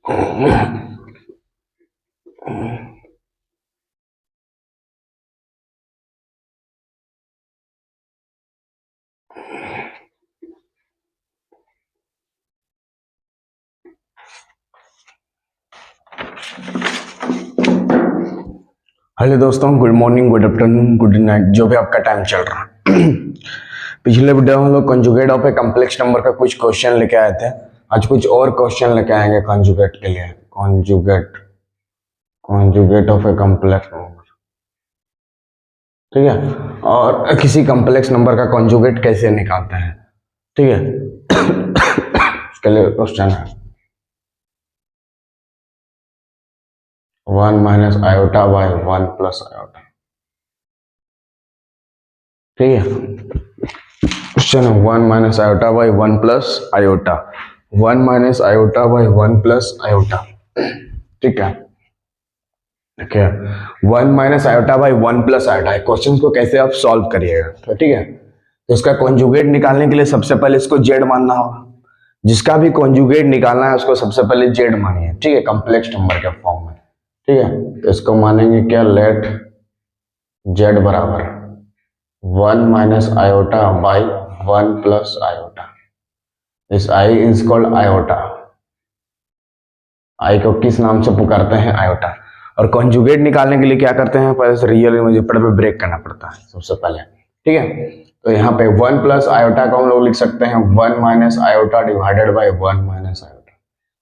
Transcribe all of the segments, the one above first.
Hello दोस्तों, good morning, good afternoon, good night, जो भी आपका टाइम चल रहा है। पिछले वीडियो में हम लोग conjugate of a complex number का कुछ क्वेश्चन लेके आए थे। आज कुछ और क्वेश्चन लेके आएंगे कंजुगेट के लिए। Conjugate of a complex number, ठीक है। और किसी कॉम्प्लेक्स नंबर का कंजुगेट कैसे निकालते हैं, ठीक है। इसके लिए क्वेश्चन है 1 minus iota by 1 plus iota, ठीक है। क्वेश्चन है 1 minus iota by 1 plus iota, 1 minus iota by 1 plus iota, ठीक है। देखिए 1 minus iota by 1 plus iota, question को कैसे आप सॉल्व करिएगा, तो ठीक है। तो इसका कॉन्जुगेट निकालने के लिए सबसे पहले इसको जेड मानना होगा। जिसका भी कॉन्जुगेट निकालना है उसको सबसे पहले जेड मानिए, ठीक है, कॉम्प्लेक्स नंबर के फॉर्म में, ठीक है। तो इसको मानेंगे क्या, लेट जेड बराबर 1 minus iota by 1 plus iota. इस आई इज कॉल्ड आयोटा। आई को किस नाम से पुकारते हैं, आयोटा। और कॉन्जुगेट निकालने के लिए क्या करते हैं, पहले से रियल इमेजिनरी पे ब्रेक करना पड़ता है सबसे पहले, ठीक है। तो यहाँ पे 1 प्लस आयोटा को हम लोग लिख सकते हैं 1 minus iota divided by 1 minus iota.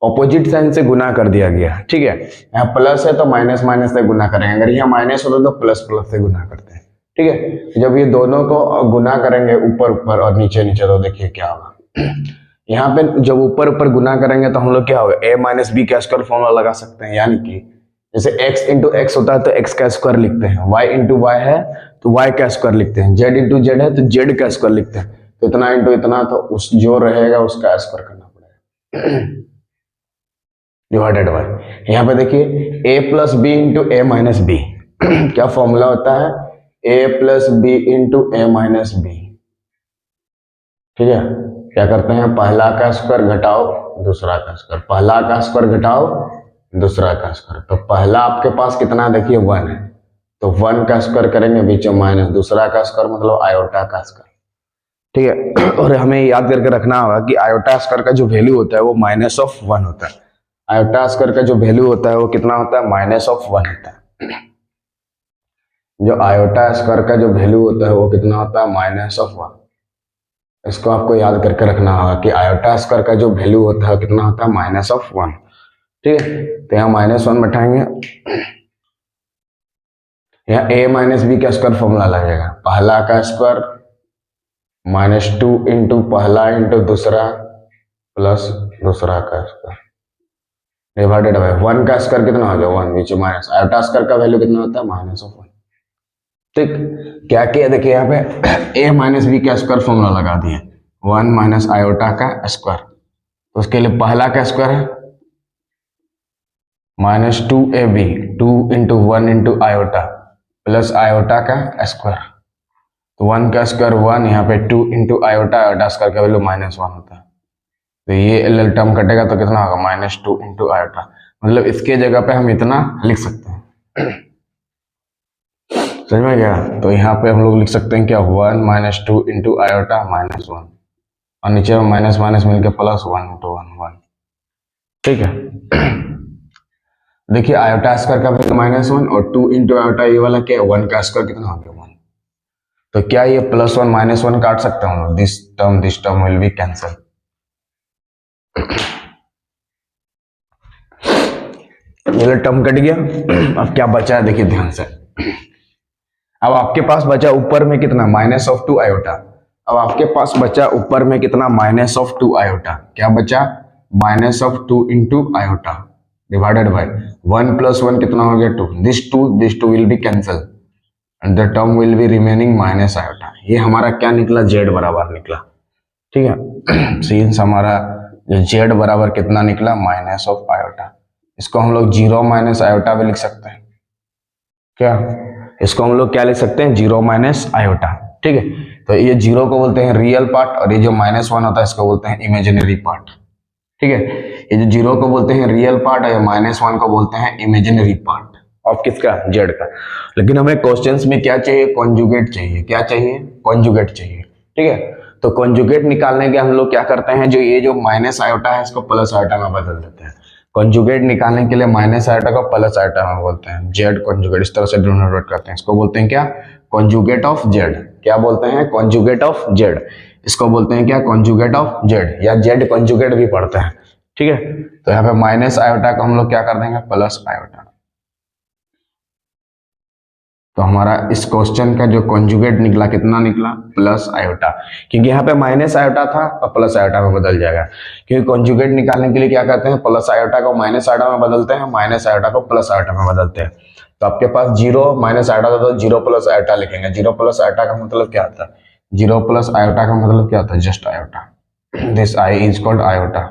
Opposite sign से गुना कर दिया गया, ठीक है। यहाँ प्लस है तो माइनस माइनस से गुना करेंगे, अगर यहाँ माइनस होता तो प्लस प्लस से गुना करते हैं, ठीक है। जब ये दोनों को गुना करेंगे ऊपर ऊपर और नीचे नीचे, तो देखिए क्या होगा। यहाँ पे जब ऊपर ऊपर गुना करेंगे तो हम लोग क्या होगा, a माइनस बी का स्क्वायर फॉर्मूला लगा सकते हैं। यानी कि जैसे x इंटू एक्स होता है तो x का स्क्वायर लिखते हैं, y इंटू वाई है तो y का स्क्वायर लिखते हैं, z इंटू जेड है तो z का स्क्वायर लिखते हैं। तो इतना इंटू इतना, तो उस जो रहेगा उसका स्क्वायर करना पड़ेगा, डिवाइडेड बाय। यहाँ पे देखिए a plus B into A minus B क्या फॉर्मूला होता है, a plus B into A minus B, ठीक है। क्या करते हैं, पहला का स्क्वायर घटाओ दूसरा का स्क्वायर, पहला का स्क्वायर घटाओ दूसरा का स्क्वायर। तो पहला आपके पास कितना, देखिए 1 है, तो 1 का स्क्वायर करेंगे बीच में माइनस, दूसरा का स्क्वायर मतलब आयोटा का स्क्वायर, ठीक है। और हमें याद करके रखना होगा कि आयोटा स्क्वायर का जो वैल्यू होता है वो माइनस ऑफ 1 होता है। आयोटा स्क्वायर का जो वैल्यू होता है वो कितना होता है, माइनस ऑफ 1 होता है। जो आयोटा स्क्वायर का जो वैल्यू होता है वो कितना होता है, माइनस ऑफ 1। इसको आपको याद करके रखना होगा कि आयोटा स्क्वायर का जो वैल्यू होता है कितना होता है, माइनस ऑफ 1, ठीक है। तो यहाँ -1 बैठाएंगे, यहाँ a माइनस बी का स्क्वायर फॉर्मूला लगेगा, पहला का स्क्वायर -2 इंटू पहला इंटू दूसरा प्लस दूसरा का स्क्वायर डिवाइडेड बाय 1 का स्क्वायर कितना हो गया, 1 बीच में माइनस, आयोटा स्क्वायर का वैल्यू कितना होता है, माइनस ऑफ 1, ठीक। क्या किया, देखिए यहाँ पे a माइनस बी का स्क्वायर फॉर्मूला लगा दिए, 1 माइनस आयोटा का स्क्वायर। तो उसके लिए पहला का स्क्वायर है -2ab, 2 into 1 into iota plus iota का स्क्वायर। तो 1 का स्क्वायर 1, यहाँ पे 2 इंटू आयोटा, आयोटा स्क्वायर का वैल्यू -1 होता है। तो ये एल टर्म कटेगा तो कितना होगा, -2 इंटू आयोटा। मतलब इसके जगह पे हम इतना लिख सकते हैं, समझ में गया। तो यहाँ पे हम लोग लिख सकते हैं क्या, 1 माइनस 2 इंटू आयोटा -1, और नीचे में माइनस माइनस मिलकर +1 इंटू 1, ठीक है। देखिए आयोटा स्क्वायर का वैल्यू -1 और 2 इंटू आयोटा, ये वाला क्या है, 1 का स्क्वायर कितना हो गया, 1। तो क्या ये +1 -1 काट सकते हैं हम लोग, this term will be cancel. ये टर्म कट गया। अब क्या बचा है, देखिए ध्यान से। अब आपके पास बचा ऊपर में कितना, -2 आयोटा। अब आपके पास बचा ऊपर में कितना, -2 आयोटा। क्या बचा, -2 इंटू आयोटा डिवाइडेड बाय 1 + 1 कितना हो गया, 2। This two will be cancel and the term will be remaining minus iota. ये हमारा क्या निकला, जेड बराबर निकला, ठीक है। सिंस हमारा जेड बराबर कितना निकला, माइनस ऑफ आयोटा। इसको हम लोग 0 माइनस आयोटा भी लिख सकते हैं, क्या इसको हम लोग क्या लिख सकते हैं, 0 माइनस आयोटा, ठीक है। तो ये 0 को बोलते हैं रियल पार्ट, और ये जो -1 होता है इसको बोलते हैं इमेजिनरी पार्ट, ठीक है, ये जो जीरो को बोलते हैं रियल पार्ट और -1 को बोलते हैं इमेजिनरी पार्ट ऑफ किसका, जेड का। लेकिन हमें क्वेश्चंस में क्या चाहिए, कॉन्जुगेट चाहिए। क्या चाहिए, कॉन्जुगेट चाहिए। ठीक है, तो कॉन्जुगेट निकालने के हम लोग क्या करते हैं, जो ये जो माइनस आयोटा है इसको प्लस आयोटा में बदल देते हैं। कॉन्जुगेट निकालने के लिए माइनस आयोटा को प्लस आयोटा में बोलते हैं, जेड कॉन्जुगेट, इस तरह से डिनोट करते हैं। इसको बोलते हैं क्या, कॉन्जुगेट ऑफ जेड। क्या बोलते हैं, कॉन्जुगेट ऑफ जेड। इसको बोलते हैं क्या, कॉन्जुगेट ऑफ जेड, या जेड कॉन्जुगेट भी पढ़ते हैं। ठीक है, तो यहाँ पे माइनस आयोटा को हम लोग क्या कर देंगे, प्लस आयोटा। तो हमारा इस क्वेश्चन का जो कॉन्जुगेट निकला, कितना निकला, प्लस आयोटा। क्योंकि यहाँ पे माइनस आयोटा था और प्लस आयोटा में बदल जाएगा। क्योंकि कॉन्जुगेट निकालने के लिए क्या करते हैं, प्लस आयोटा को माइनस आयोटा में बदलते हैं, माइनस आयोटा को प्लस आयोटा में बदलते हैं। तो आपके पास जीरो माइनस आयोटा था, तो जीरो प्लस आयोटा लिखेंगे। जीरो प्लस आयोटा का मतलब क्या होता है, जीरो प्लस आयोटा का मतलब क्या होता है, just iota. This I is called iota,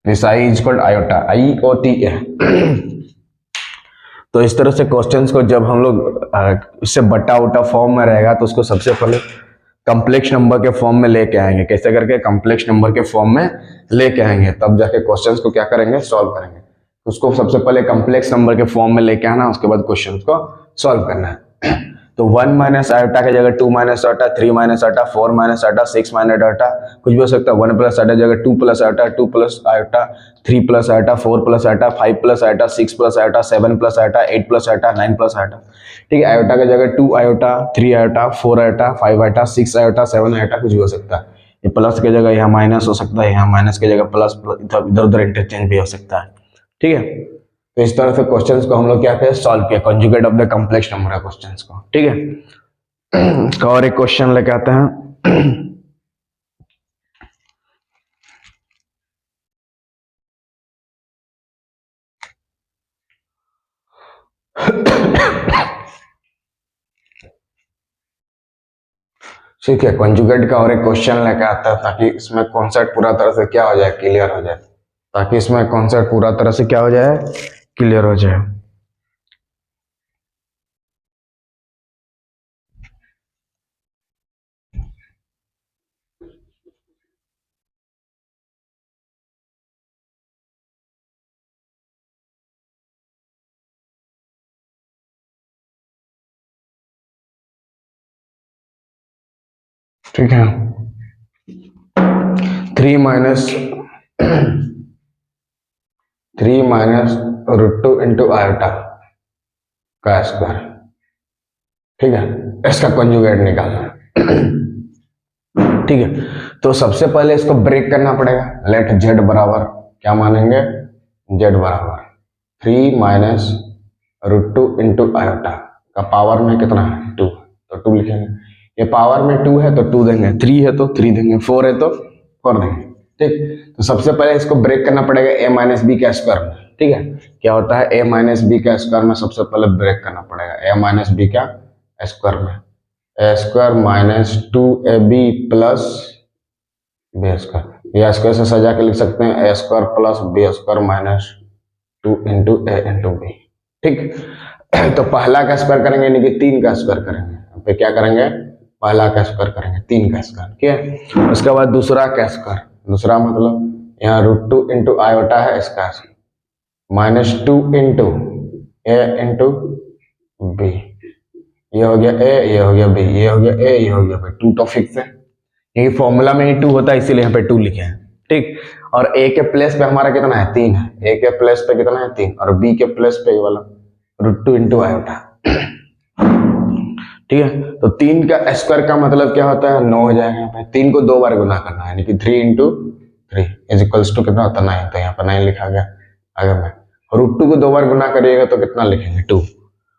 this I is called iota, IOTA। तो इस तरह से क्वेश्चंस को जब हम लोग इससे बटा उटा फॉर्म में रहेगा तो उसको सबसे पहले कम्प्लेक्स नंबर के फॉर्म में लेके आएंगे। कैसे करके, कम्प्लेक्स नंबर के फॉर्म में लेके आएंगे, तब जाके क्वेश्चंस को क्या करेंगे, सॉल्व करेंगे। उसको सबसे पहले कम्प्लेक्स नंबर के फॉर्म में लेके आना, उसके बाद क्वेश्चंस को सॉल्व करना है। तो 1 माइनस आयोटा की जगह 2 minus iota, 3 minus iota, 4 minus iota, 6 minus iota, कुछ भी हो सकता है। 1 प्लस आयोटा की जगह 2 plus iota, 2 plus iota, 3 plus iota, 4 plus iota, 5 plus iota, 6 plus iota, 7 plus iota, 8 plus iota, 9 plus iota. ठीक है, आयोटा की जगह 2 iota, 3 iota, 4 iota, 5 iota, 6 iota, 7 iota, कुछ भी हो सकता है। ये प्लस की जगह यहाँ माइनस हो सकता है, यहाँ माइनस की जगह प्लस, इधर उधर इंटरचेंज भी हो सकता है। ठीक है, तो इस तरह से क्वेश्चंस को हम लोग क्या करें, सॉल्व किया, conjugate of the complex number है क्वेश्चंस को। ठीक है, इसका और एक क्वेश्चन लेके आते हैं। ठीक है, कॉन्जुगेट का और एक क्वेश्चन लेके आता है, ताकि इसमें कॉन्सेप्ट पूरा तरह से क्या हो जाए, क्लियर हो जाए। ताकि इसमें कॉन्सेप्ट पूरा तरह से क्या हो जाए, क्लियर हो जाए। ठीक है, 3 माइनस 3 माइनस √2 इंटू आयोटा का स्क्वायर। ठीक है, इसका कॉन्जुगेट निकालना है। ठीक है, तो सबसे पहले इसको ब्रेक करना पड़ेगा। लेट जेड बराबर क्या मानेंगे, जेड बराबर 3 माइनस √2 इंटू आयोटा का पावर में कितना है, 2, तो 2 लिखेंगे। ये पावर में 2 है तो 2 देंगे, 3 है तो 3 देंगे, 4 है तो 4 देंगे। ठीक, तो सबसे पहले इसको ब्रेक करना पड़ेगा a माइनस बी के स्क्वायर में। ठीक है, क्या होता है, a माइनस बी का स्क्वायर में सबसे पहले ब्रेक करना पड़ेगा, a माइनस बी का स्क्वायर में, a square minus 2ab plus B square. या स्क्वायर से सजा के लिख सकते हैं, a square plus B square minus 2 into a into B. ठीक, तो पहला का स्क्वायर करेंगे, यानी कि 3 का स्क्वायर करेंगे। यहाँ पे क्या करेंगे, पहला का स्क्वायर करेंगे, 3 का स्क्वायर। ठीक है, उसके बाद दूसरा का स्क्वायर, दूसरा मतलब यहाँ √2 इंटू आयोटा है, इसका माइनस 2 इंटू ए इंटू बी। ये हो गया a, ये हो गया b, ये हो गया a, ये हो गया b। 2 तो फिक्स है, ये फॉर्मूला में ही 2 होता है, इसीलिए यहाँ पे 2 लिखे हैं। ठीक, और a के प्लेस पे हमारा कितना है, 3 है। a के प्लेस पे कितना है, 3, और b के प्लेस पे ये वाला √2 इंटू आयोटा। ठीक है, तो 3 का स्क्वायर का मतलब क्या होता है, 9 हो जाएगा। यहाँ पे 3 को 2 बार गुना करना है, यानी कि 3 इंटू 3 इज इक्वल्स टू कितना होता है, 9। तो यहाँ पर 9 लिखा गया। आगे में √2 को 2 बार गुना करिएगा तो कितना लिखेंगे, 2।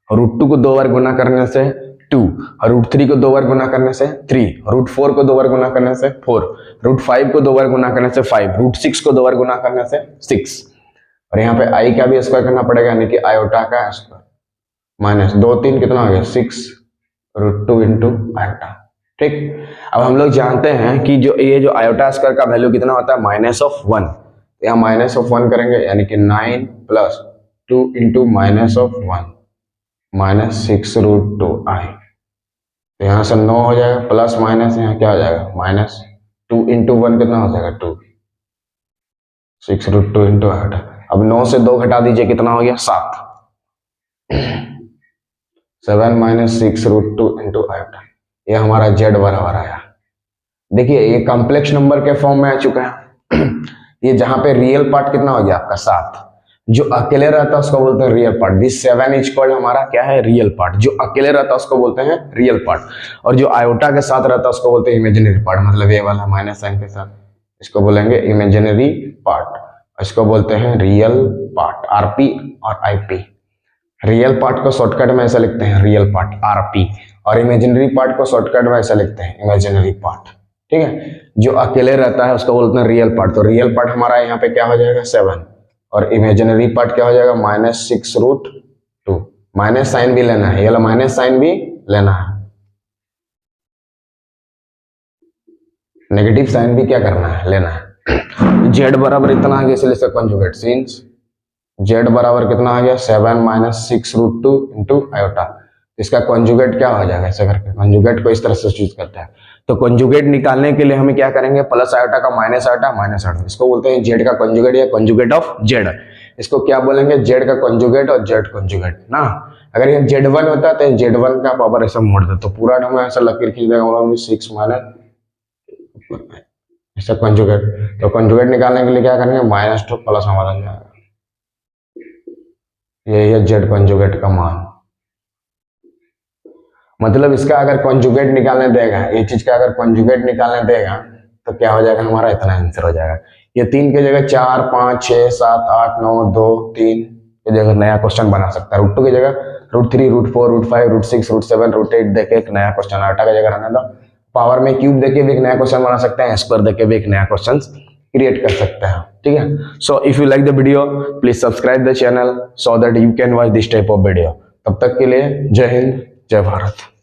√2 को 2 बार गुना करने से 2, और √3 को 2 बार गुना करने से 3, √4 को 2 बार गुना करने से 4, √5 को 2 बार गुना करने से 5, √6 को 2 बार गुना करने से 6। और यहाँ पे आई का भी स्क्वायर करना पड़ेगा, यानी कि आयोटा का स्क्वायर माइनस 2 3 कितना हो गया, 6 √2 इंटू आयोटा। ठीक, अब हम लोग जानते हैं कि जो ये जो आयोटा स्क्वायर का वैल्यू कितना होता है, -1। यहाँ -1 करेंगे, यानी कि 9 प्लस 2 इंटू -1 माइनस 6√2 आई। तो यहाँ से 9 हो जाएगा, प्लस माइनस यहाँ क्या हो जाएगा, माइनस 2 इंटू 1 कितना हो जाएगा 2, 6√2 इंटू आयोटा। अब 9 से 2 घटा दीजिए, कितना हो गया 7, 7 माइनस 6√2 इंटू आयोटा। ये हमारा जेड बराबर आया। देखिए ये कॉम्प्लेक्स नंबर के फॉर्म में आ चुका है। ये जहां पे रियल पार्ट कितना हो गया आपका 7, जो अकेले रहता है उसको बोलते हैं real part. This 7 is called हमारा क्या है रियल पार्ट। जो अकेले रहता है उसको बोलते हैं रियल पार्ट, और जो आयोटा के साथ रहता है उसको बोलते हैं इमेजिनरी पार्ट। मतलब ये वाला माइनस साइन के साथ इसको बोलेंगे इमेजिनरी पार्ट, इसको बोलते हैं रियल पार्ट, आरपी और आईपी। रियल पार्ट को शॉर्टकट में ऐसा लिखते हैं रियल पार्ट आरपी, और इमेजिनरी पार्ट को शॉर्टकट में ऐसा लिखते हैं इमेजिनरी पार्ट। ठीक है, जो अकेले रहता है उसको बोलते हैं रियल पार्ट। तो रियल पार्ट हमारा यहाँ पे क्या हो जाएगा 7, और इमेजिनरी पार्ट क्या हो जाएगा -6√2। माइनस साइन भी लेना है, ये वाला माइनस साइन भी लेना है, नेगेटिव साइन भी क्या करना है लेना है। जेड बराबर इतना आ गया, इसलिए इसका कंजुगेट सिंस जेड बराबर कितना आ गया 7 माइनस 6√2 इंटू आयोटा। इसका कंजुगेट क्या हो जाएगा, ऐसे करके कंजुगेट को इस तरह से चूज करता है। तो कंजुगेट निकालने के लिए हमें क्या करेंगे, प्लस आयोटा का माइनस आयोटा माइनस आयोटा, इसको बोलते हैं जेड का कंजुगेट या कंजुगेट ऑफ जेड। इसको क्या बोलेंगे, जेड का कंजुगेट और जेड कंजुगेट ना। अगर ये Z1 होता है तो Z1 का पावर ऐसा मोड़ दे तो पूरा हमें ऐसा लकीर खींच देगा 6 माइनस ऐसा कंजुगेट। तो कंजुगेट निकालने के लिए क्या करेंगे, -2 प्लस हमारा जाएगा, ये है जेड कंजुगेट का मान। मतलब इसका अगर कंजुगेट निकालने देगा, ये चीज का अगर कंजुगेट निकालने देगा तो क्या हो जाएगा हमारा, इतना आंसर हो जाएगा। ये 3 की जगह 4, 5, 6, 7, 8, 9, 2, 3 की जगह नया क्वेश्चन बना सकता है। √2 की जगह √3, √4, √5, √6, √7, √8 देके एक नया क्वेश्चन, आटा की जगह रहने दो, पावर में क्यूब देके भी एक नया क्वेश्चन बना सकते हैं, स्क्वायर देके भी एक नया क्वेश्चन क्रिएट कर सकते हैं। ठीक है, so if you like the video please subscribe the channel so that you can watch this type of video. तब तक के लिए जय हिंद, जय भारत।